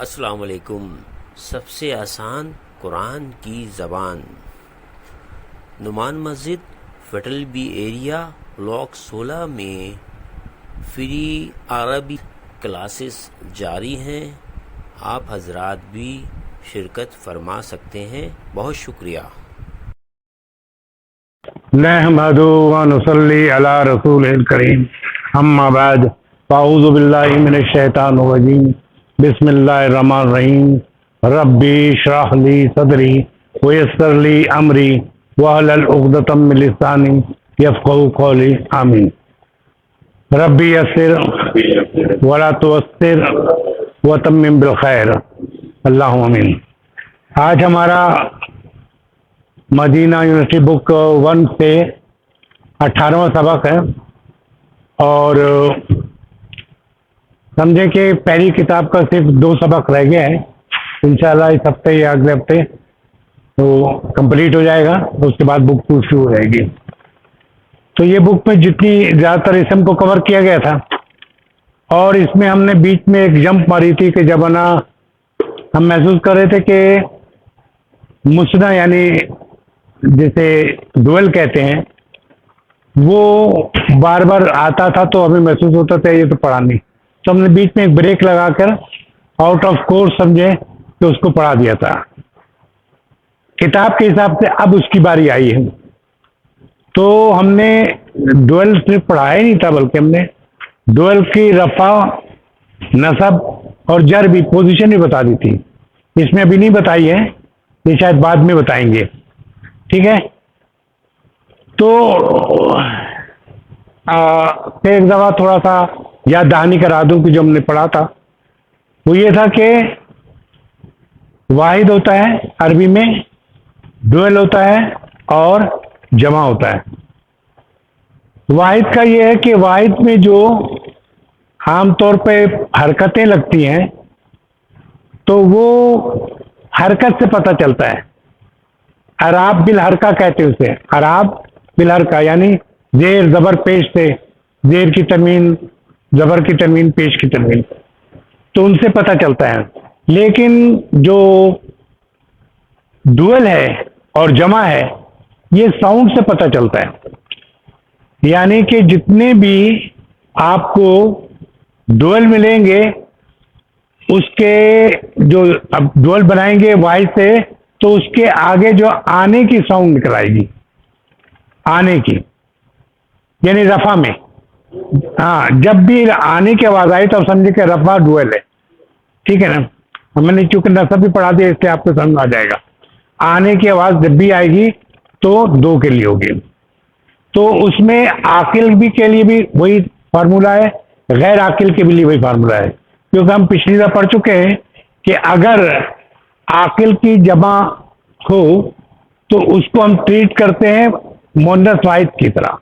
अस्सलाम वालेकुम। सबसे आसान कुरान की ज़बान। नुमान मस्जिद फेडरल बी एरिया ब्लॉक 16 में फ्री अरबी क्लासेस जारी हैं। आप हजरात भी शिरकत फरमा सकते हैं। बहुत शुक्रिया। नहमदु व नुसल्ली अला रसूलिल करीम अम्मा बाद फाऊज़ु बिल्लाहि मिनश शैतानिर रजीम बिस्मिल्लाहिर रहमानिर रहीम रब्बी इश्रह ली सदरी व यस्सिर ली अमरी वहलुल उक़दतम मिन लिसानी यफ़क़हू क़ौली आमीन। रब्बी यस्सिर वला तुअस्सिर व तम्मिम बिल खैर अल्लाहुम्मा आमीन। आज हमारा मदीना यूनिवर्सिटी बुक 1 से 18वां सबक है और समझे कि पहली किताब का सिर्फ 2 सबक रह गया है। इंशाल्लाह इस हफ्ते या अगले हफ्ते तो कंप्लीट हो जाएगा, तो उसके बाद बुक 2 शुरू हो जाएगी। तो ये बुक में जितनी ज़्यादातर इसम को कवर किया गया था और इसमें हमने बीच में एक जंप मारी थी कि जब ना हम महसूस कर रहे थे कि मुसना यानी जिसे डुअल कहते हैं वो बार बार आता था, तो हमें महसूस होता था ये तो पढ़ा नहीं, तो हमने बीच में एक ब्रेक लगाकर आउट ऑफ कोर्स समझे कि उसको पढ़ा दिया था। किताब के हिसाब से अब उसकी बारी आई है, तो हमने डुअल सिर्फ पढ़ाया ही नहीं था, बल्कि हमने डुअल की रफा, नसब और जर भी पोजीशन भी बता दी थी। इसमें अभी नहीं बताई है, ये शायद बाद में बताएंगे। ठीक है, तो फिर एक दफ़ा थोड़ा सा याद दहानी करा दूं कि जो हमने पढ़ा था वो ये था कि वाहिद होता है अरबी में, डुअल होता है और जमा होता है। वाहिद का ये है कि वाहिद में जो आमतौर पे हरकतें लगती हैं तो वो हरकत से पता चलता है। अराब बिल हरका कहते हैं उसे, अराब बिल हरका यानी जेर जबर पेश से, जेर की तनवीन, जबर की तनवीन, पेश की तनवीन, तो उनसे पता चलता है। लेकिन जो डुअल है और जमा है ये साउंड से पता चलता है। यानी कि जितने भी आपको डुअल मिलेंगे उसके जो अब डुअल बनाएंगे वाई से, तो उसके आगे जो आने की साउंड निकल आएगी, आने की यानी रफा में। हाँ, जब भी आने की आवाज आई तो समझे कि रफा डुअल है। ठीक है ना, हमने चूंकि नसब भी पढ़ा दिया इसलिए आपको समझ आ जाएगा। आने की आवाज जब भी आएगी तो 2 के लिए होगी। तो उसमें आकिल भी के लिए भी वही फार्मूला है, गैर आकिल के लिए वही फार्मूला है, क्योंकि हम पिछली बार पढ़ चुके हैं कि अगर आकिल की जमा हो तो उसको हम ट्रीट करते हैं मुअन्नस वाहिद की तरह।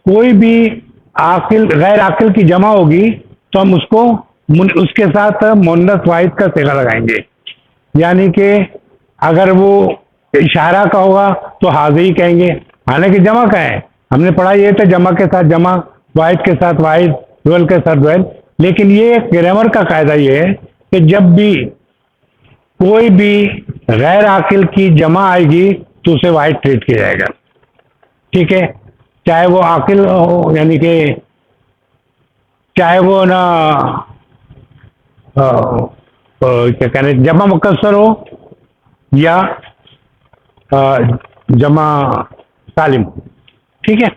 कोई भी आकिल गैर आकिल की जमा होगी तो हम उसको उसके साथ मुअन्नस वाहिद का सिगा लगाएंगे। यानी कि अगर वो इशारा का होगा तो हाज़ी कहेंगे, हालांकि जमा का है, हमने पढ़ा ये था जमा के साथ जमा, वाहिद के साथ वाहिद, डुअल के साथ डुअल। लेकिन ये ग्रामर का कायदा ये है कि जब भी कोई भी गैर आकिल की जमा आएगी तो उसे वाहिद ट्रीट किया जाएगा। ठीक है, चाहे वो आकिल हो, यानी कि चाहे वो ना क्या कहते हैं जमा मुकस्सर हो या जमा सालिम। ठीक है,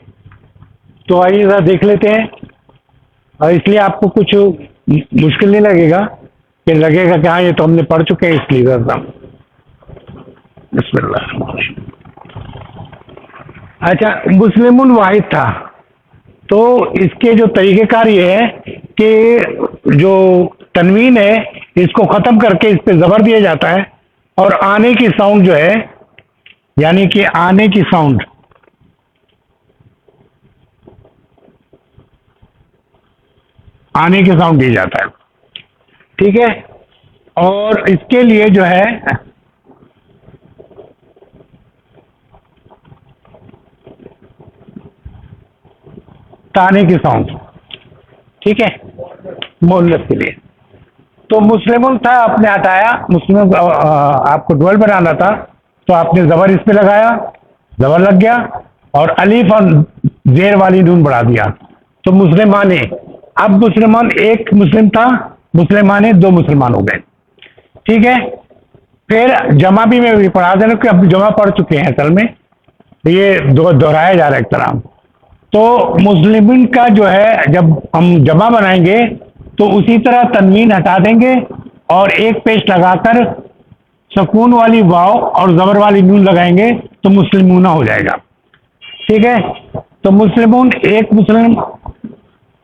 तो आइए जरा देख लेते हैं, और इसलिए आपको कुछ मुश्किल नहीं लगेगा कि लगेगा कि हाँ ये तो हमने पढ़ चुके हैं, इसलिए जरा बिस्मिल्लाह। अच्छा, मुस्लिमुन वाहिद था, तो इसके जो तरीक़ेकार ये है कि जो तनवीन है इसको ख़त्म करके इस पे ज़बर दिया जाता है, और आने की साउंड जो है, यानी कि आने की साउंड, आने की साउंड दिया जाता है। ठीक है, और इसके लिए जो है ताने की साउंड, ठीक है, मुअन्नस के लिए। तो मुस्लिमुन था, आपने हटाया, मुस्लिम आपको डुअल बनाना था, तो आपने जबर इस पे लगाया, जबर लग गया, और अलीफ और जेर वाली नून बढ़ा दिया, तो मुस्लिमाने। अब मुसलमान एक मुस्लिम था, मुसलमाने दो मुसलमान हो गए। ठीक है, फिर जमा भी मैं पढ़ा देना कि अब जमा पढ़ चुके हैं असल में, ये दोहराया जा रहा है एक तरह। तो मुस्लिमिन का जो है जब हम जमा बनाएंगे तो उसी तरह तनवीन हटा देंगे और एक पेश लगाकर सुकून वाली वाव और जबर वाली नून लगाएंगे तो मुस्लिमूना हो जाएगा। ठीक है, तो मुस्लिमून एक मुस्लिम,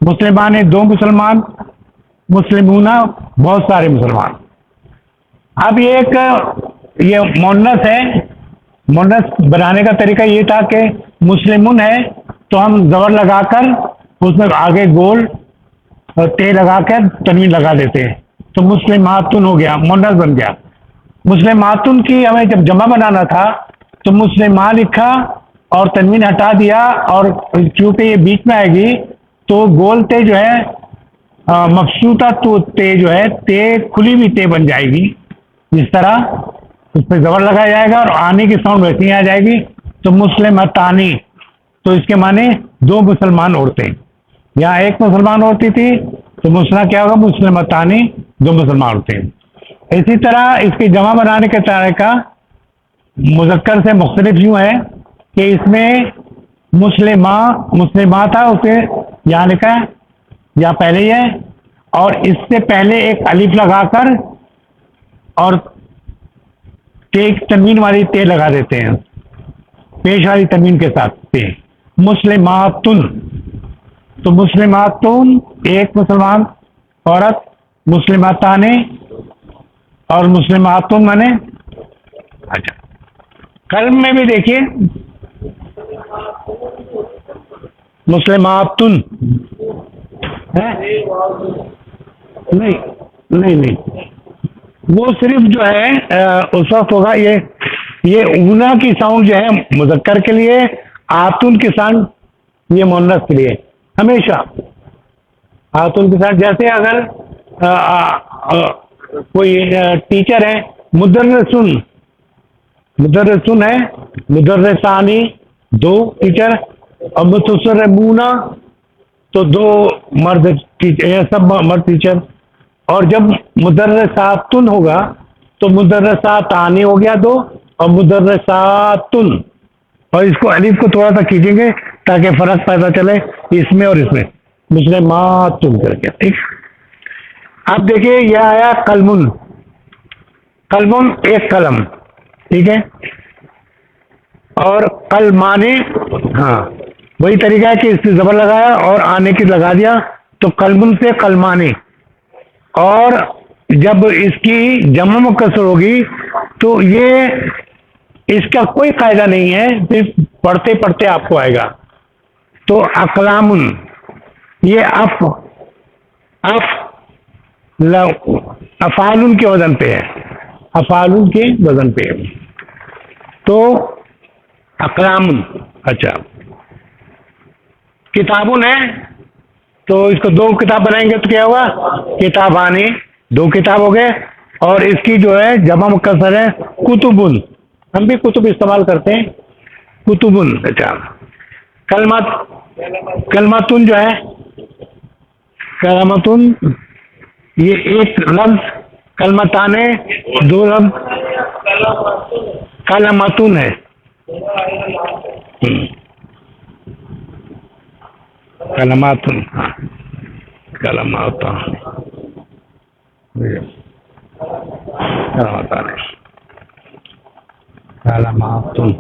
मुसलमान दो मुसलमान, मुस्लिमूना बहुत सारे मुसलमान। अब ये मोन्नस है, मोन्नस बनाने का तरीका ये था कि मुस्लिमुन है तो हम जबर लगाकर उसमें आगे गोल और ते लगाकर तनवीन लगा देते हैं, तो मुस्लिमातुन हो गया, मोन्नस बन गया। मुस्लिमातुन की हमें जब जमा बनाना था तो मुस्लिमा लिखा और तनवीन हटा दिया, और क्योंकि ये बीच में आएगी तो गोल ते जो है मफसूता तो ते जो है ते खुली हुई ते बन जाएगी, इस तरह उस पर जबर लगाया जाएगा और आने की साउंड वैसे ही आ जाएगी, तो मुस्लिमतानी, तो इसके माने दो मुसलमान औरतें। यहाँ एक मुसलमान औरतें थी तो मुसला क्या होगा, मुस्लिमतानी दो मुसलमान औरतें। इसी तरह इसकी जमा बनाने के तरीका मुजक्कर से मुख्तलिफ यूँ है कि इसमें मुस्लिमा था, उसे यहाँ लिखा है या पहले ही है, और इससे पहले एक अलिफ लगाकर और तनवीन वाली ते लगा देते हैं, पेश वाली तनवीन के साथ ते। मुस्लिमातुन, तो मुस्लिमातुन एक मुसलमान औरत, मुस्लिमाताने और मुस्लिमातुन माने। अच्छा, कलम में भी देखिए मुस्लिमातुन है, नहीं नहीं नहीं, वो सिर्फ जो है उस वक्त होगा, ये ऊना की साउंड जो है मुजक्कर के लिए, आतुन की साउंड ये मुन्नस के लिए, हमेशा आतुन के साथ। जैसे अगर कोई टीचर है, मुदर्रिसुन, मुदर्रिसुन है, मुदर्रिसानी दो टीचर, और मुतसर्रिमूना तो दो मर्द टीचर, सब मर्द टीचर। और जब मुदर्रिसातुन होगा तो मुदर्रिसातानी हो गया दो, और मुदर्रिसातुन, और इसको अलिफ को थोड़ा सा खींचेंगे ताकि फर्क पैदा चले इसमें और इसमें, मुस्लिमातुन करके। ठीक, अब देखिए यह आया कलमुन, कलमुन एक कलम, ठीक है, और कलमाने, हाँ वही तरीका है कि इससे जबर लगाया और आने की लगा दिया, तो कलमुन से कलमाने। और जब इसकी जमा मुकस्सर होगी तो ये इसका कोई कायदा नहीं है, सिर्फ पढ़ते पढ़ते आपको आएगा। तो अकलामुन, ये अफालुन के वजन पे है, अफालुन के वजन पे है, तो अकलामुन। अच्छा, किताबुन है तो इसको दो किताब बनाएंगे तो क्या होगा, किताबानी, दो किताब हो गए। और इसकी जो है जमा मुकस्सर है कुतुबुन, हम भी कुतुब इस्तेमाल करते हैं, कुतुबुन। अच्छा, कलमातुन जो है, कलमातुन ये एक लफ्ज, कलमताने दो लफ्ज, कलमातुन है, कलमातुन, कलमाता, कलमातुन,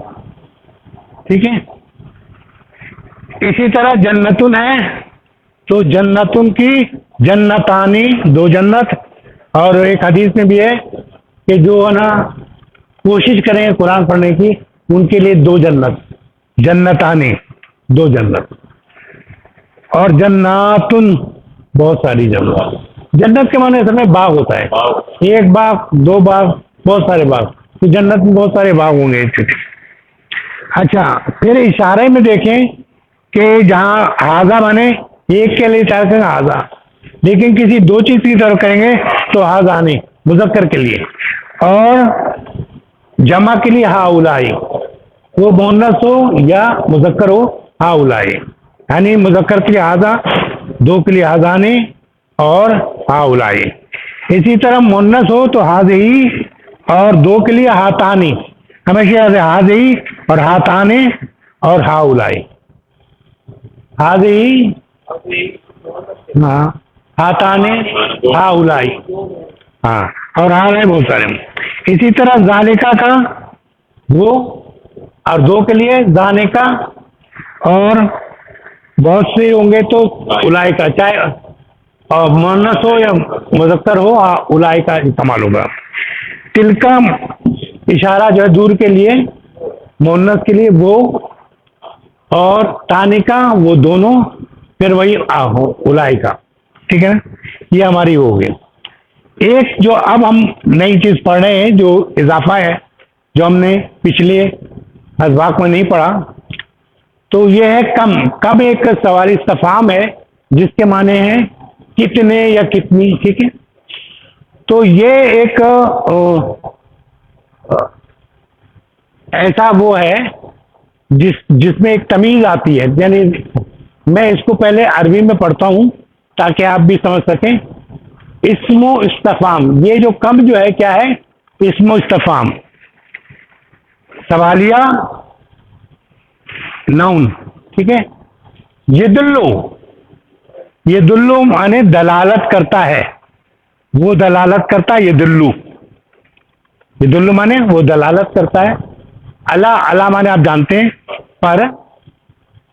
ठीक है। इसी तरह जन्नतुन है तो जन्नतुन की जन्नतानी दो जन्नत, और एक हदीस में भी है कि जो है ना कोशिश करें कुरान पढ़ने की उनके लिए दो जन्नत, जन्नतानी दो जन्नत। और जन्नातुन बहुत सारी जन्नत, जन्नत के माने समय बाग होता है, एक बाग दो बाग बहुत सारे बाग, तो जन्नत में बहुत सारे बाग होंगे। अच्छा, फिर इशारे में देखें कि जहाँ हाजा माने एक के लिए इशारा करें हाजा, लेकिन किसी दो चीज की तरफ करेंगे तो हाजानी मुजक्कर के लिए, और जमा के लिए हा उलाई, वो मोनस हो या मुजक्कर हो हा उलाई, यानी मुजक्कर के लिए हाजा, दो के लिए हाजानी और हा उलाई। इसी तरह मोनस हो तो हाजी और दो के लिए हाथानी, हमेशा याद है हाजी और हाथानी और हा उलाई, हाजी हाँ हाथानी हा उलाई, हाँ और हाँ है बहुत सारे। इसी तरह जालिका का वो और दो के लिए जाने का, और बहुत से होंगे तो उलाई का, चाहे और मुअन्नस हो या मुज़क्कर हो उलाई का इस्तेमाल होगा। तिलका इशारा जो है दूर के लिए, मुअन्नस के लिए वो, और तानिका वो दोनों, फिर वही हो उलाई का, ठीक है ना। ये हमारी हो गई। एक जो अब हम नई चीज पढ़ रहे हैं जो इजाफा है, जो हमने पिछले अजवाक में नहीं पढ़ा, तो ये है कम। कम एक सवाल इस्तफाम है जिसके माने हैं कितने या कितनी, ठीक है। तो ये एक ऐसा वो है जिसमें एक तमीज आती है, यानी मैं इसको पहले अरबी में पढ़ता हूं ताकि आप भी समझ सकें। इस्मो इस्तफाम, ये जो कम जो है क्या है, इस्मो इस्तफाम, सवालिया नाउन, ठीक है। ये दुल्लू माने दलालत करता है, वो दलालत करता है, ये दुल्लू माने वो दलालत करता है। अला, अला माने आप जानते हैं पर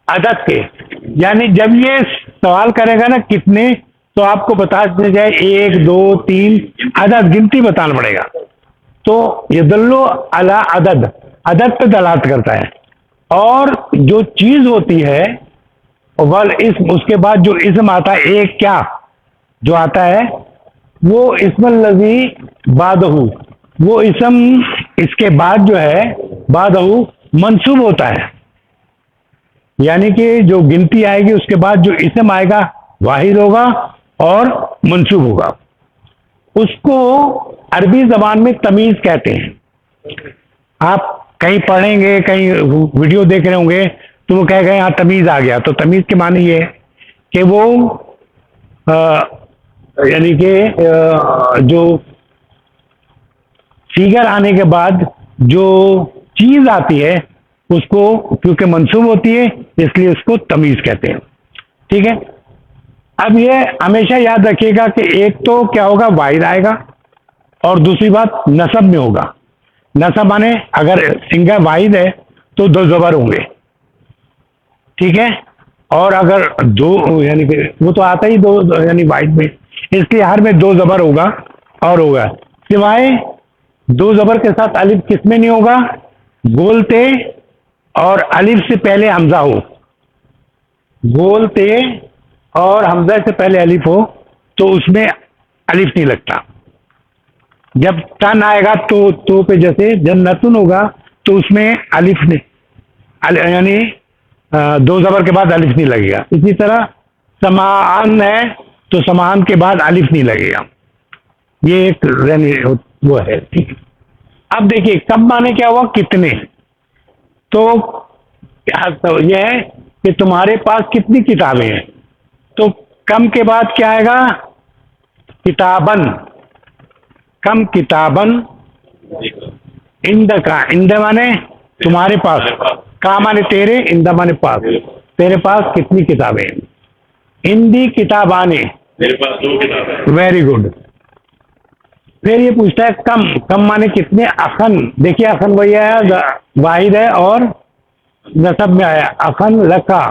अदद के, यानी जब ये सवाल करेगा ना कितने, तो आपको बता दिया जाए 1 2 3 अदद गिनती बताना पड़ेगा। तो ये दुल्लू अला अदद, अदद पे दलालत करता है। और जो चीज होती है वल इस्म, उसके बाद जो इस्म आता है, एक क्या जो आता है वो इस्मुल लज़ी बादहू, वो इस्म इसके बाद जो है बादहू मंसूब होता है, यानी कि जो गिनती आएगी उसके बाद जो इस्म आएगा वाहिद होगा और मंसूब होगा। उसको अरबी जबान में तमीज कहते हैं। आप कहीं पढ़ेंगे, कहीं वीडियो देख रहे होंगे तो वो कहेगा यहाँ तमीज आ गया, तो तमीज के माने ये है कि वो यानी कि जो फिगर आने के बाद जो चीज आती है उसको, क्योंकि मंसूब होती है इसलिए उसको तमीज कहते हैं, ठीक है। अब ये हमेशा याद रखिएगा कि एक तो क्या होगा, वाहिद आएगा, और दूसरी बात नसब में होगा। नसब माने अगर सिंगल वाहिद है तो दो जबर होंगे, ठीक है। और अगर दो, यानी कि वो तो आता ही दो यानी वाहिद में, इसलिए हर में दो जबर होगा और होगा। सिवाय दो जबर के साथ अलिफ किसमें नहीं होगा, बोलते और अलिफ से पहले हमजा हो, बोलते और हमजा से पहले अलिफ हो तो उसमें अलिफ नहीं लगता। जब तन आएगा तो पे, जैसे जब नतुन होगा तो उसमें अलिफ नहीं, यानी दो जबर के बाद अलिफ नहीं लगेगा। इसी तरह समान है तो समान के बाद अलिफ नहीं लगेगा, ये एक वो है, ठीक। अब देखिए कब माने क्या हुआ, कितने, तो यह है कि तुम्हारे पास कितनी किताबें हैं, तो कम के बाद क्या आएगा, किताबन, कम किताबन, इंद का, इंद माने तुम्हारे पास, का माने तेरे, इंद माने पास, तेरे पास कितनी किताबें हैं। इंदी किताबाने, मेरे पास 2 किताबें। Very good. फिर ये पूछता है कम, कम माने कितने। अखन, देखिए अखन वही आया, वाहिद है और नसब में आया, अखन लका,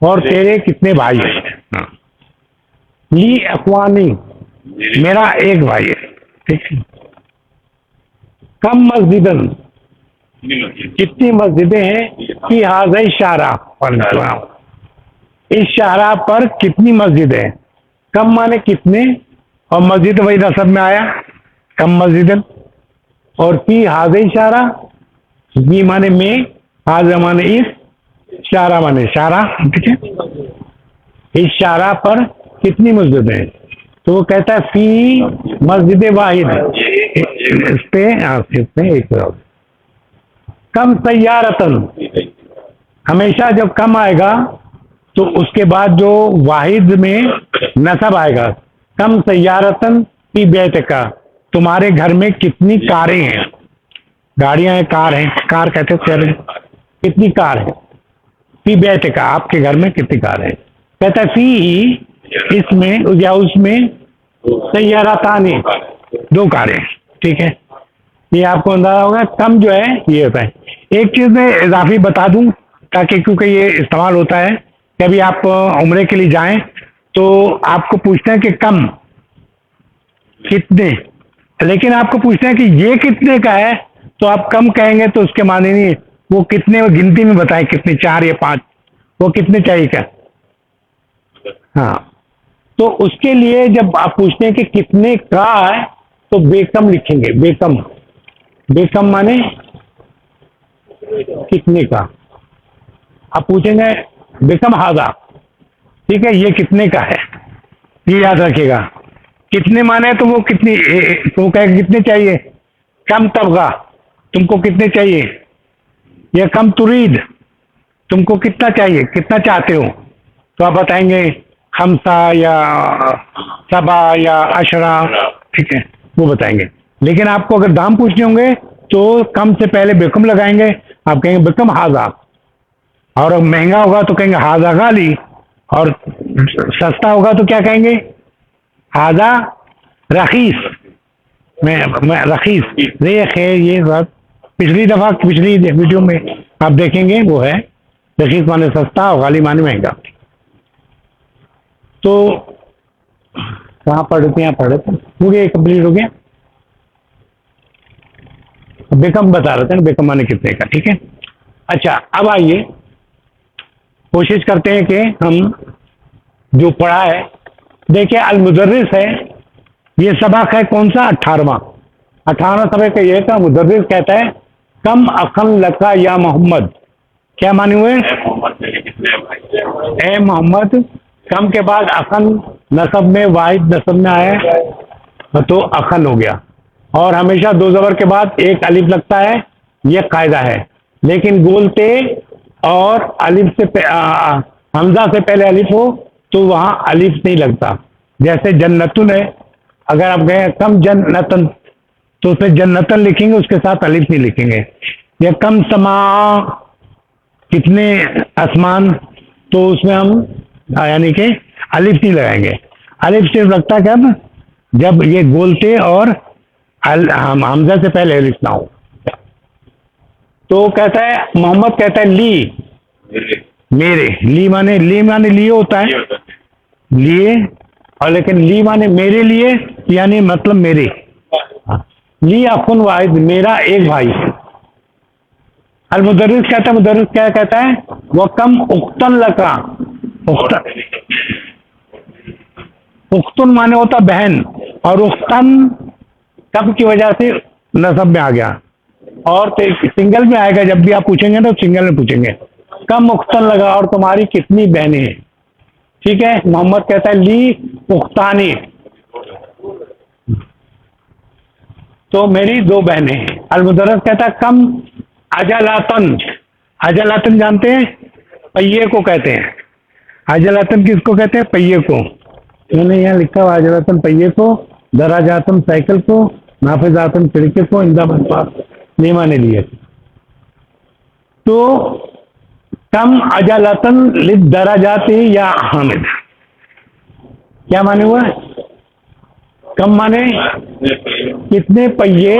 और तेरे कितने भाई हैं। ली अखवानी, मेरा एक भाई है, ठीक है। कम मस्जिदन, कितनी मस्जिदें हैं, कि हाज़ शारा पर, इस शारा पर कितनी मस्जिद है। कम माने कितने, और मस्जिद वही नसब में आया, कम मस्जिदन, और फी हाज़ शारा, ये माने में, हाज़ माने इस, शारा माने शारा, ठीक है। इस शारा पर कितनी मस्जिदें हैं, तो वो कहता है फी मस्जिद वाहिद, इस पे एक कम सैयारतन, हमेशा जब कम आएगा तो उसके बाद जो वाहिद में नसब आएगा। कम सैयारतन फी बैत का, तुम्हारे घर में कितनी कारें हैं, गाड़ियां हैं, कार हैं, कार कहते हैं, कितनी कार है, फी बैत का, आपके घर में कितनी कार है। कहता है फी, इसमें या उसमें सैयारतानी, दो कारें, ठीक है। ये आपको अंदाजा होगा। कम जो है ये होता है। एक चीज मैं इजाफी बता दूं ताकि, क्योंकि ये इस्तेमाल होता है कि अभी आप उम्रे के लिए जाएं तो आपको पूछते हैं कि कम कितने, लेकिन आपको पूछते हैं कि ये कितने का है, तो आप कम कहेंगे तो उसके माने नहीं, वो कितने, वो गिनती में बताएं कितने, 4 या 5, वो कितने चाहिए क्या। हाँ, तो उसके लिए जब आप पूछते हैं कि कितने का है तो बेकम लिखेंगे। बेकम, बेकम माने कितने का। आप पूछेंगे बेकम हाजा, ठीक है, ये कितने का है, ये याद रखिएगा। कितने माने तो वो कितनी, तो कहेगा कितने चाहिए। कम तबगा, तुमको कितने चाहिए। या कम तुरीद, तुमको कितना चाहिए, कितना चाहते हो। तो आप बताएंगे खमसा या सबा या अशरा, ठीक है, वो बताएंगे। लेकिन आपको अगर दाम पूछने होंगे तो कम से पहले बेकम लगाएंगे, आप कहेंगे बेकम हाजा, और महंगा होगा तो कहेंगे हाजा गाली, और सस्ता होगा तो क्या कहेंगे, हाजा रखीस। मैं रखीस, रेख है ये बात, पिछली दफा पिछली वीडियो में आप देखेंगे वो है, रखीस माने सस्ता और गाली माने महंगा। तो कहाँ पढ़ रहे थे, यहाँ पढ़ रहे थे, हो गया, कंप्लीट हो गया। बेकम बता रहे थे ना, बेकम माने कितने का, ठीक है। अच्छा, अब आइए कोशिश करते हैं कि हम जो पढ़ा है, देखिए अल मुदर्रिस है, ये सबक है कौन सा, 18वां सबक है। ये का मुदर्रिस कहता है कम अखन लका या मोहम्मद, क्या माने हुए, ए मोहम्मद। कम के बाद अखन नसब में, वाहिद नसब में आया तो अखन हो गया, और हमेशा दो जबर के बाद एक अलिफ लगता है, यह कायदा है। लेकिन बोलते और अलिफ से हमजा से पहले अलिफ हो तो वहां अलिफ नहीं लगता। जैसे जन्नतुन है, अगर आप गए कम जन्नतन तो उसमें जन्नतन लिखेंगे, उसके साथ अलिफ नहीं लिखेंगे। या कम समा, कितने आसमान, तो उसमें हम यानी कि अलिफ नहीं लगाएंगे। अलिफ सिर्फ लगता है कब, जब ये बोलते और हमजा से पहले अलिफ ना हो। तो कहता है मोहम्मद, कहता है ली, मेरे, ली माने लिए होता है, लिए, और लेकिन ली माने मेरे लिए, यानी मतलब मेरे। ली अखुन वाहिद, मेरा एक भाई है। अल मुदर्रिस कहता है, मुदर्रिस क्या कहता है, वह कम उख्तन लका, उख्तुन माने होता बहन, और उख्तन कब की वजह से नसब में आ गया, और सिंगल में आएगा। जब भी आप पूछेंगे तो सिंगल में पूछेंगे, कम उख्तन लगा, और तुम्हारी कितनी बहनें हैं, ठीक है। मोहम्मद कहता है ली उख्तानी, तो मेरी 2 बहनें हैं। अल मुदर्रिस कहता है कम अजलातन, अजलातन जानते हैं, पहिए को कहते हैं। अजलातन किसको कहते हैं, पहिए को। मैंने यहाँ लिखा हुआ अजलातन पहिए को, दराजातन साइकिल को, नाफिजातन खिड़की को, इंदामन पास नहीं माने लिए। तो कम अजलातन लिद दराजाती या हामिद, क्या माने हुआ, कम माने कितने पहिए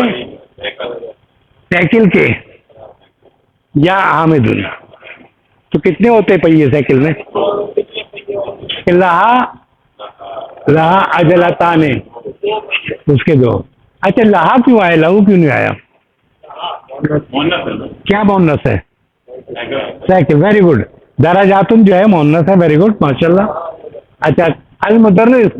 साइकिल के, या हामिदुन, तो कितने होते पहिए साइकिल में, लहा अजलताने, उसके 2। अच्छा, लहा क्यों आया, लहू क्यों नहीं आया, क्या मोहन्नस है, साइकिल, वेरी गुड। दराजातुन जो है मोहन्नस है, वेरी गुड, माशाल्लाह। अच्छा, अल मुदर्रिस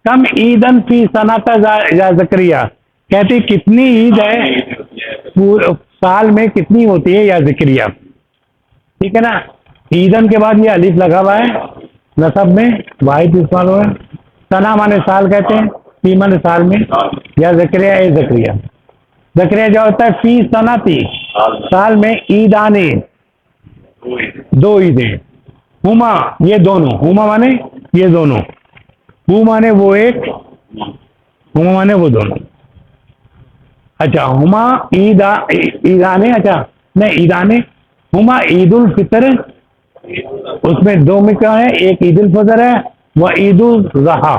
कम ईदन फी सनाता या ज़करिया, कहते कितनी ईद है साल में, कितनी होती है या ज़करिया, ठीक है ना। ईदन के बाद ये अलिफ लगा हुआ है, नसब में वाहिद इस्तेमाल हुआ है। सना माने साल कहते हैं, फी माने साल में, या जकरिया ए जकरिया। जकरिया जो होता है फी सनाती, साल में, ईद आने, दो ईदें। हुमा ये दोनों, हुमा माने ये दोनों, हु माने वो एक, हुमा माने वो दोनों। अच्छा हुमा ईदाने, अच्छा नहीं ईदाने, हुमा ईद उल फितर, उसमें दो में क्या है, एक ईद उल फितर है, वह ईद उल ज़हा,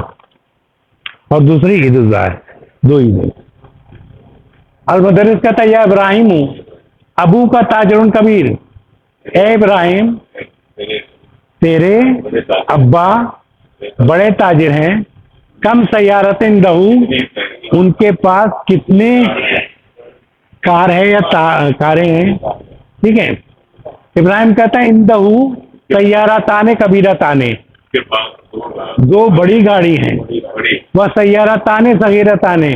और दूसरी ईद उल ज़हा है, दो ईदें। अल-मुदर्रिस कहता है या इब्राहिम अबू का ताजरुन कबीर, ए इब्राहिम तेरे अब्बा बड़े ताजिर हैं, कम सयारतिन दहू, उनके पास कितने कार है या कारें हैं, ठीक है। इब्राहिम कहता है इंदहू सैयारा ताने कबीरा ताने, दो बड़ी गाड़ी हैं, वह सैयारा ताने सगीरा ताने,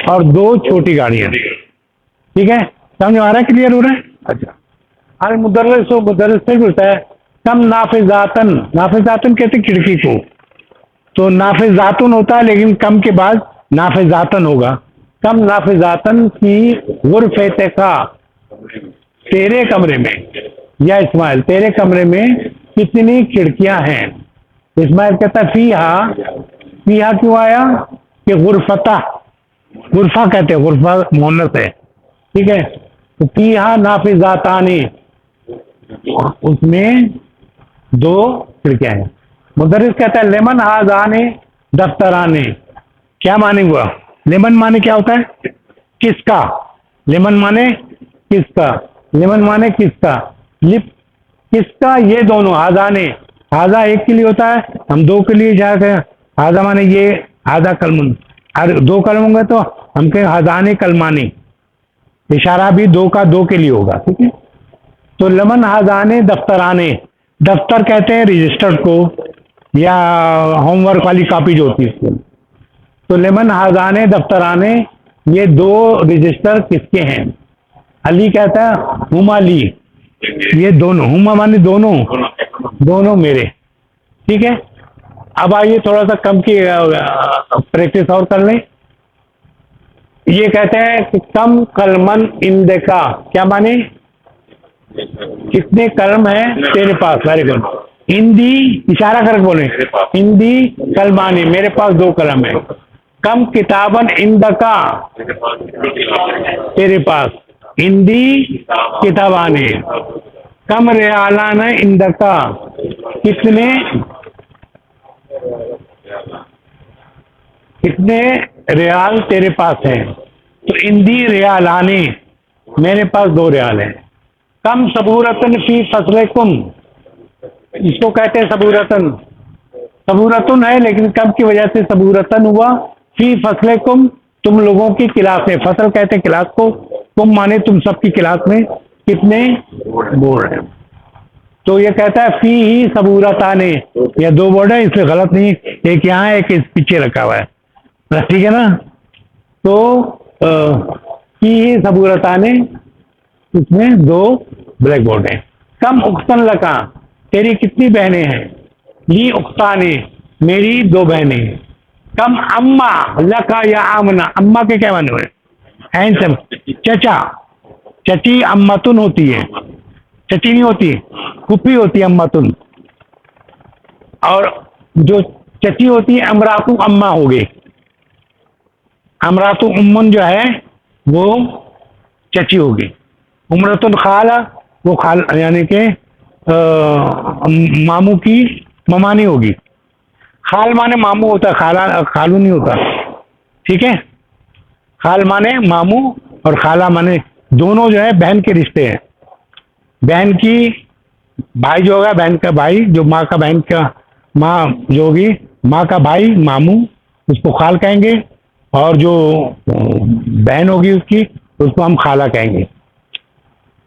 और दो छोटी गाड़ियां, ठीक है। समझ आ रहा है, क्लियर हो रहा है। अच्छा अल मुदर्रिस से बोलता है कम नाफिजातन, नाफिजातन कहते खिड़की को, तो नाफिजातुन होता है लेकिन कम के बाद नाफिजातन होगा। कम नाफिजातन की गुरफे का, तेरे कमरे में, या इस्माइल तेरे कमरे में कितनी खिड़कियां हैं। इस्माइल कहता है फीहा, फीहा क्यों आया कि गुरफता, गुरफा कहते हैं, गुरफा मोहन्नस है, ठीक है। तो फीहा नाफिजातानी, उसमें दो खिड़कियां हैं। मुदर्रिस कहता है लेमन हाजाने दफ्तराने, क्या माने हुआ, लेमन माने क्या होता है, किसका, लेमन माने किसका, लेमन माने किसका, लिप किसका, ये दोनों, हाजाने, हाजा एक के लिए होता है, हम दो के लिए जाकर हाजा माने ये, हाजा कलमुन, अगर दो कलम होंगे तो हम कहें हाजाने कलमानी, इशारा भी दो का दो के लिए होगा, ठीक है। तो लेमन हाजाने दफ्तराने, दफ्तर कहते हैं रजिस्टर को, या होमवर्क वाली कॉपी जो होती है उसको। तो लेमन हाजाने दफ्तराने, ये दो रजिस्टर किसके हैं। अली कहता है हुमा ली, ये दोनों, हुमा माने दोनों, दोनों मेरे, ठीक है। अब आइए थोड़ा सा कम की प्रैक्टिस और कर लें। ये कहते हैं कि कम कलमन इंदका, क्या माने, कितने कलम है तेरे पास, वेरी गुड। हिंदी इशारा कर बोले, हिंदी कलमानी, मेरे पास दो कलम है। कम किताबन इंदका, तेरे पास, हिंदी किताबाने। कम रियालान इंदका, कितने, कितने रियाल तेरे पास हैं। तो हिंदी रियालाने, मेरे पास दो रियाल हैं। कम सबूरतन फी फसलकुम, इसको कहते हैं सबूरतन, सबूरतन है लेकिन कम की वजह से सबूरतन हुआ। फी फसलकुम, तुम लोगों की क्लास में, फसल कहते हैं क्लास को, तुम माने तुम सबकी क्लास में कितने बोर्ड हैं। तो ये कहता है फी ही सबूरताने, या दो बोर्ड है इसलिए गलत नहीं, एक यहाँ है एक इस पीछे रखा हुआ है, ठीक है ना। तो फी ही सबूरताने, इसमें दो ब्लैक बोर्ड है। कम उक्तन लका, तेरी कितनी बहनें हैं। ली उक्ताने, मेरी दो बहनें। कम अम्मा लका या आमना, अम्मा के क्या माने हुए, हैंसम, चचा, चची अम्मातुन होती है, चची नहीं होती, फूफी होती है अम्मातुन, और जो चची होती है अमरातु अम्मा हो गई। अमरातु उम्मन जो है वो चची होगी। उमरतुल खाला, वो खाल यानी के मामू की ममानी होगी। खाल माने मामू होता है, खाला खालू नहीं होता, ठीक है। खाल माने मामू और खाला माने दोनों जो है बहन के रिश्ते हैं। बहन की भाई जो होगा, बहन का भाई, जो माँ का बहन का माँ जो होगी, माँ का भाई मामू, उसको खाल कहेंगे, और जो बहन होगी उसकी, उसको हम खाला कहेंगे।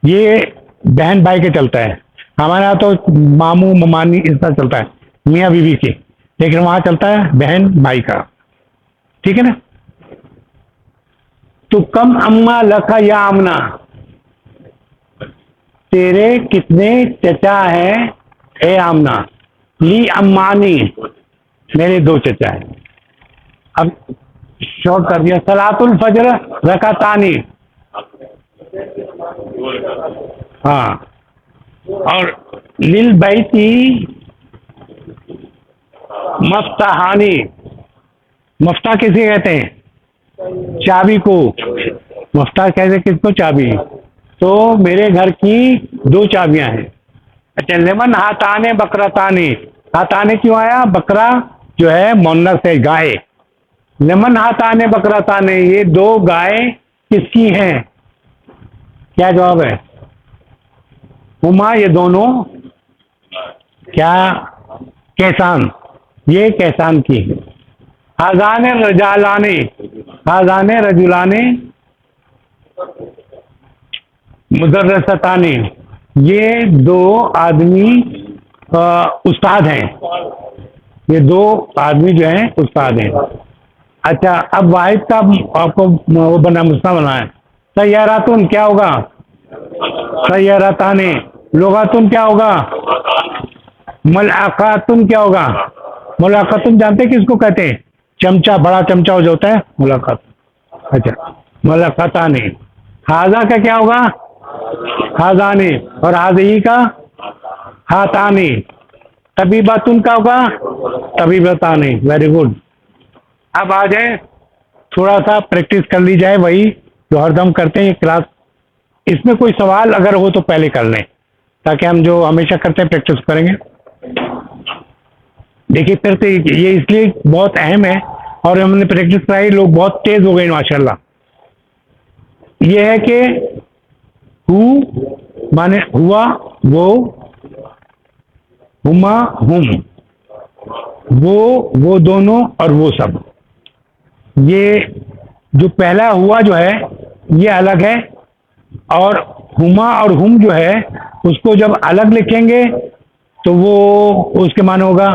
ये बहन भाई के चलता है। हमारे यहाँ तो मामू ममानी इस तरह चलता है मियाँ बीवी के, लेकिन वहाँ चलता है बहन भाई का, ठीक है ना। तो कम अम्मा लखा या आमना, तेरे कितने चचा हैं ए आमना। ली अम्मानी, मेरे दो चचा हैं। अब शॉर्ट कर दिया। सलातुल फजर रकातानी, हाँ। और लिल बैती मफ्ताहानी, मफ्ता किसे कहते हैं? चाबी को। मफ्ता कहते हैं किसको? चाबी। तो मेरे घर की 2 चाबियां हैं। अच्छा, लेमन हाथाने बकराताने, हाथाने क्यों आया? बकरा जो है मुन्नस है, गाय। लेमन हाथाने बकराताने, ये 2 गाय किसकी हैं? क्या जवाब है? हुमा, ये दोनों क्या? कैसान, ये कैसान की है। हाजाने रजालाने, हाजाने रजुलाने मुदर्रसताने, ये 2 आदमी उस्ताद हैं। ये 2 आदमी जो हैं उस्ताद हैं। अच्छा, अब वाहिद का आपको वो बना मुस्ता बना है। सैयारातुन क्या होगा? सैयाराताने। लुगातुन क्या होगा? मुलाकातुन क्या होगा? मुलाकातुन जानते किसको कहते हैं? चमचा, बड़ा चमचा जो होता है, मुलाकात। अच्छा, मुलाकाताने। हाजा का क्या होगा? हाजाने। और हाजी का? हाथाने। तबीबातुन का होगा? तबीबताने। Very good. अब आ जाए, थोड़ा सा प्रैक्टिस कर ली जाए, वही जो हरदम करते हैं ये क्लास। इसमें कोई सवाल अगर हो तो पहले कर लें, ताकि हम जो हमेशा करते हैं प्रैक्टिस करेंगे। देखिए, फिर तो ये इसलिए बहुत अहम है, और हमने प्रैक्टिस कराई, लोग बहुत तेज हो गए माशाल्लाह। ये है कि हु माने हुआ, वो, हुमा हुम, वो दोनों और वो सब। ये जो पहला हुआ जो है ये अलग है, और हुमा और हुम जो है उसको जब अलग लिखेंगे तो वो उसके माने होगा,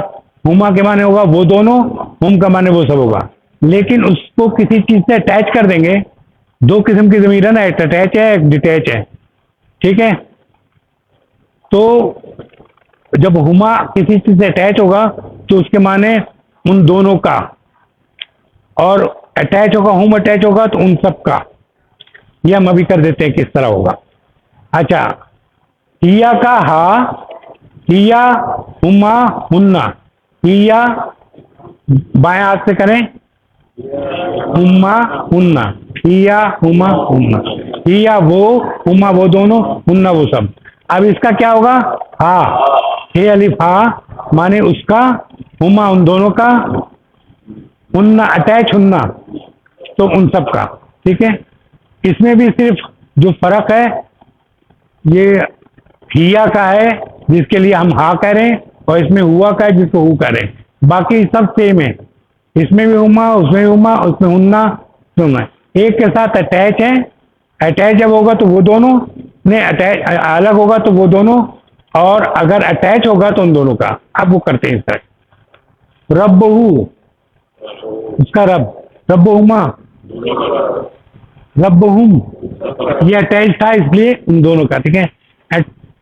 हुमा के माने होगा वो दोनों, हुम का माने वो सब होगा। लेकिन उसको किसी चीज से अटैच कर देंगे। 2 किस्म की ज़मीर है ना, एक अटैच है, एक डिटैच है, ठीक है। तो जब हुमा किसी चीज से अटैच होगा तो उसके माने उन दोनों का, और अटैच होगा, हुम अटैच होगा तो उन सब का। ये हम अभी कर देते हैं किस तरह होगा। अच्छा, हिया का हा, हिया, हुमा, हुन्ना। हिया बाएं हाथ से करें, हुम्मा हुन्ना, हिया हुमा हुन्ना। हिया वो, हुमा वो दोनों, हुन्ना वो सब। अब इसका क्या होगा? हा, हे अलिफ हा माने उसका, हुमा उन दोनों का, हुन्ना अटैच हुन्ना तो उन सब का, ठीक है। इसमें भी सिर्फ जो फर्क है ये हिया का है जिसके लिए हम हा कह रहे हैं, और इसमें हुआ का है जिसको हु कह रहे हैं। बाकी सब सेम है, इसमें भी हुमा, उसमें भी हुमा, उसमें हुन्ना, सुना। एक के साथ अटैच है, अटैच जब होगा तो वो दोनों, नहीं अटैच अलग होगा तो वो दोनों, और अगर अटैच होगा तो उन दोनों का। अब वो करते हैं इस तरह। रब्बहू, उसका रब, रब्बहुमा, रब्बहुम, ये अटैच था इसलिए उन दोनों का, ठीक है।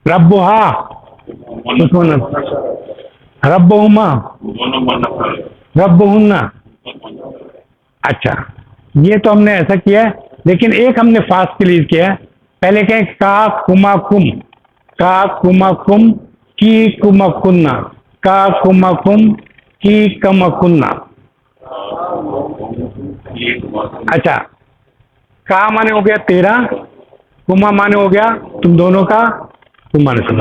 रब्बुहा, उसको रब्बहुमा, रब्बहुन्ना। अच्छा, ये तो हमने ऐसा किया है, लेकिन एक हमने फास्ट क्लियर किया है। पहले कहें का कुमा कुम, का कुमा कुम, की कुमा कुन्ना, का कुमा कुम, की कमा कुन्ना। अच्छा, का माने हो गया तेरा, कुमा माने हो गया तुम दोनों का, तुम माने सब।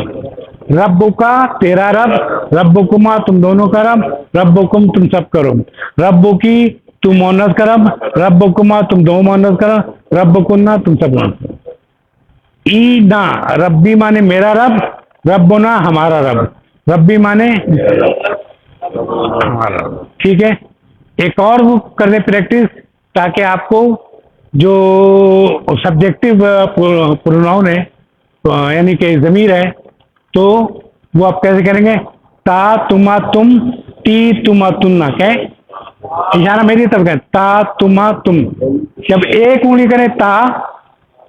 रब्बु का तेरा रब, रब्बुकुमा तुम दोनों का रब, रब्बुकुम तुम सब करो। रब्बु की तुम मोनस का रब, रब्बुकुमा तुम दो मोनस का रब, रब्बुकुन्ना तुम सब मोनस। ई ना, रब्बी माने मेरा रब, रब्बुना हमारा रब, रब्बी माने हमारा, ठीक है। एक और वो कर ले प्रैक्टिस, ताकि आपको जो सब्जेक्टिव प्रोनाउन है यानी कि ज़मीर है, तो वो आप कैसे करेंगे? ता तुमा तुम, ती तुमा तुन्ना, क्या है? इशारा मेरी तरफ है, ता तुमा तुम। जब एक उंगली करें ता,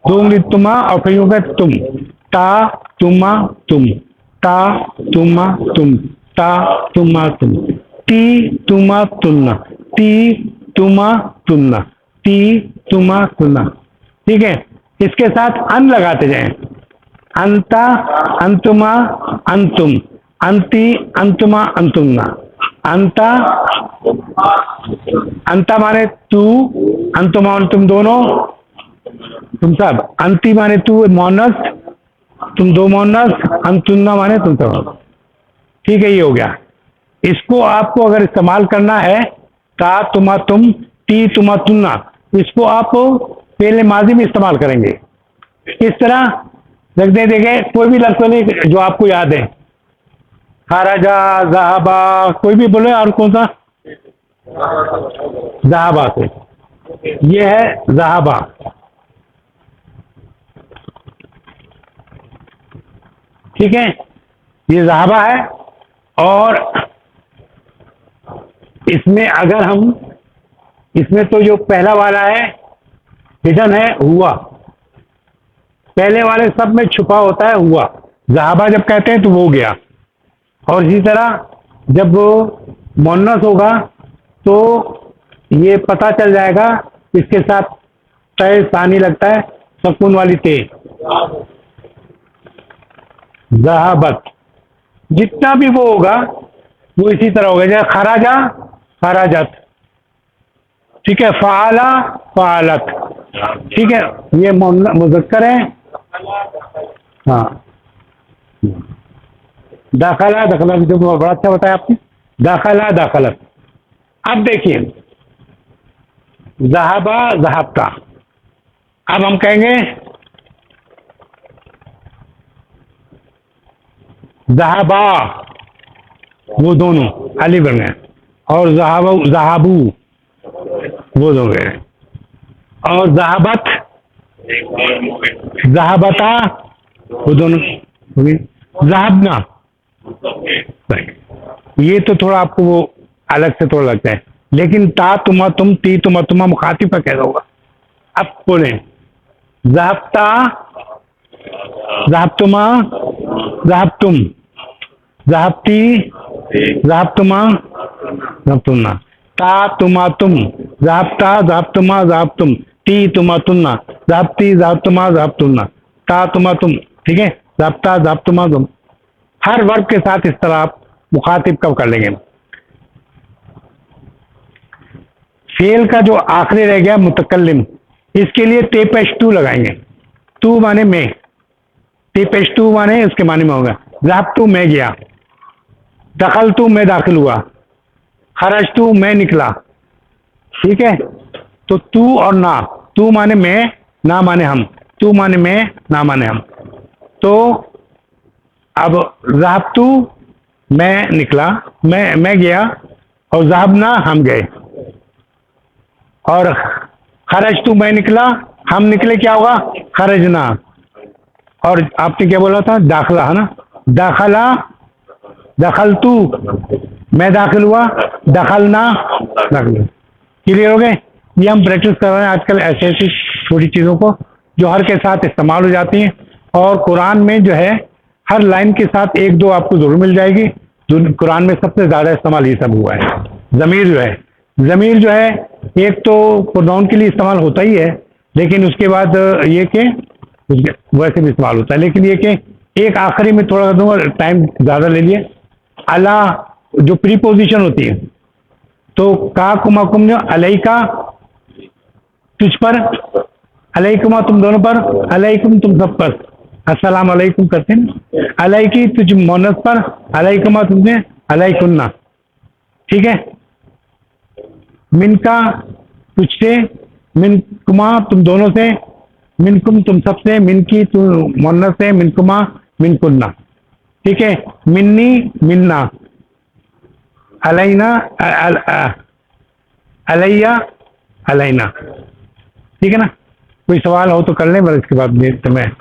2 उंगली तुमा, और फिर यूं करें तुम, ता तुमा तुम, ता तुमा तुम, ता तुमा तुम, ती तुमा तुन्ना, ती तुमा तुमना, ती तुमा तुमना। ठीक है, इसके साथ अन लगाते जाएं। अंता अंतुमा अंतुम, अंति अंतुमा अंतुमना। अंता, अंता माने तू, अंतुमा अंतुम दोनों, तुम सब। अंति माने तू मोनस, तुम दो मोनस। अंतुमना माने तुम सब। ठीक है, ये हो गया। इसको आपको अगर इस्तेमाल करना है ता तुमा तुम, ती तुमा तुमना, इसको आप पहले माजी में इस्तेमाल करेंगे। इस तरह रख दे देंगे, कोई भी लफ्ज़ नहीं जो आपको याद है। खराजा, ज़हाबा, कोई भी बोले। और कौन सा? ज़हाबा से, ये है ज़हाबा। ठीक है, ये ज़हाबा है। और इसमें अगर हम, इसमें तो जो पहला वाला है हिडन है हुआ, पहले वाले सब में छुपा होता है हुआ। ज़हाबा जब कहते हैं तो वो गया। और इसी तरह जब वो मुअन्नस होगा तो ये पता चल जाएगा, इसके साथ तय सानी लगता है, सुकून वाली ते। ज़हाबत, जितना भी वो होगा वो इसी तरह होगा। जैसे खराजा, खराजत। ठीक है, फ़ाला, फ़ालत। ठीक है, ये मुज़क्कर है। हाँ, दाखला, दखला जो बड़ा अच्छा बताया आपने। दाखला, दाखलत। अब देखिए, ज़हाबा, ज़हाबता। अब हम कहेंगे ज़हाबा, वो दोनों अली बन गए। और ज़हाबू, ज़हाबू, वो दो गए। और ज़हाबत, ज़हाबता, वो दोनों हो गए। ज़हाबना, ये तो थोड़ा आपको वो अलग से थोड़ा लगता है, लेकिन ता तुमा तुम, ती तुमा तुमा मुखातिब का कैसा होगा? अब बोले ज़हाबता, ज़हाबतुमा, ज़हाबतुम, ज़हाबती, ज़हाबतुमा, ज़हाबतुमना। ता तुमा तुम, ज़हाबता, ज़हाबतुमा, ज़हाबतुम, ती तुमा तुमना, ज़हाबती, ज़हाबतुमा, ज़हाबतुमना, ता तुमा तुम। ठीक है, ज़हाबता, ज़हाबतुमा तुम। हर वर्ग के साथ इस तरह आप मुखातिब कब कर लेंगे। फेल का जो आखिरी रह गया मुतकल्लिम, इसके लिए ते पेश टू लगाएंगे। तू माने मैं, ते पेश टू माने उसके माने में होगा। ज़हाब तू, मैं गया। दखल तू, मैं दाखिल हुआ। खरज तू, मैं निकला। ठीक है, तो तू और ना, तू माने मैं, ना माने हम। तू माने मैं, ना माने हम। तो अब ज़हाब तू, मैं निकला, मैं गया। और ज़हाब ना, हम गए। और खरज तू, मैं निकला, हम निकले, क्या होगा? खरज ना। और आपने क्या बोला था? दाखला, है ना? दाखला, दखल तू, मैं दाखिल हुआ। दखल ना, दाखिल। क्लियर हो गए? ये हम प्रैक्टिस कर रहे हैं आजकल ऐसी ऐसी छोटी चीज़ों को जो हर के साथ इस्तेमाल हो जाती हैं। और कुरान में जो है हर लाइन के साथ एक दो आपको ज़रूर मिल जाएगी। जो कुरान में सबसे ज़्यादा इस्तेमाल ये सब हुआ है। ज़मीर जो है एक तो प्रोनाउन के लिए इस्तेमाल होता ही है, लेकिन उसके बाद ये कि वैसे भी इस्तेमाल होता है। लेकिन ये कि एक आखिरी में थोड़ा दूंगा, टाइम ज़्यादा ले लिए। अला जो प्रीपोजिशन होती है, तो का कुमा कुम जो अलैका तुझ पर, अलैकुमा तुम दोनों पर, अलैकुम तुम सब पर, अस्सलाम अलैकुम करते हैं। अलैकी तुझ मोनस पर, अलैकुमा तुमने, अलैकुन्ना। ठीक है, मिनका तुझसे, मिनकुमा तुम दोनों से, मिनकुम तुम सबसे, मिनकी तुम मोनस से, मिनकुमा मिनकुन्ना। ठीक है, मिन्नी मिन्ना, अलैना अलैया अलैना। ठीक है ना? कोई सवाल हो तो कर लें, बस इसके बाद मैं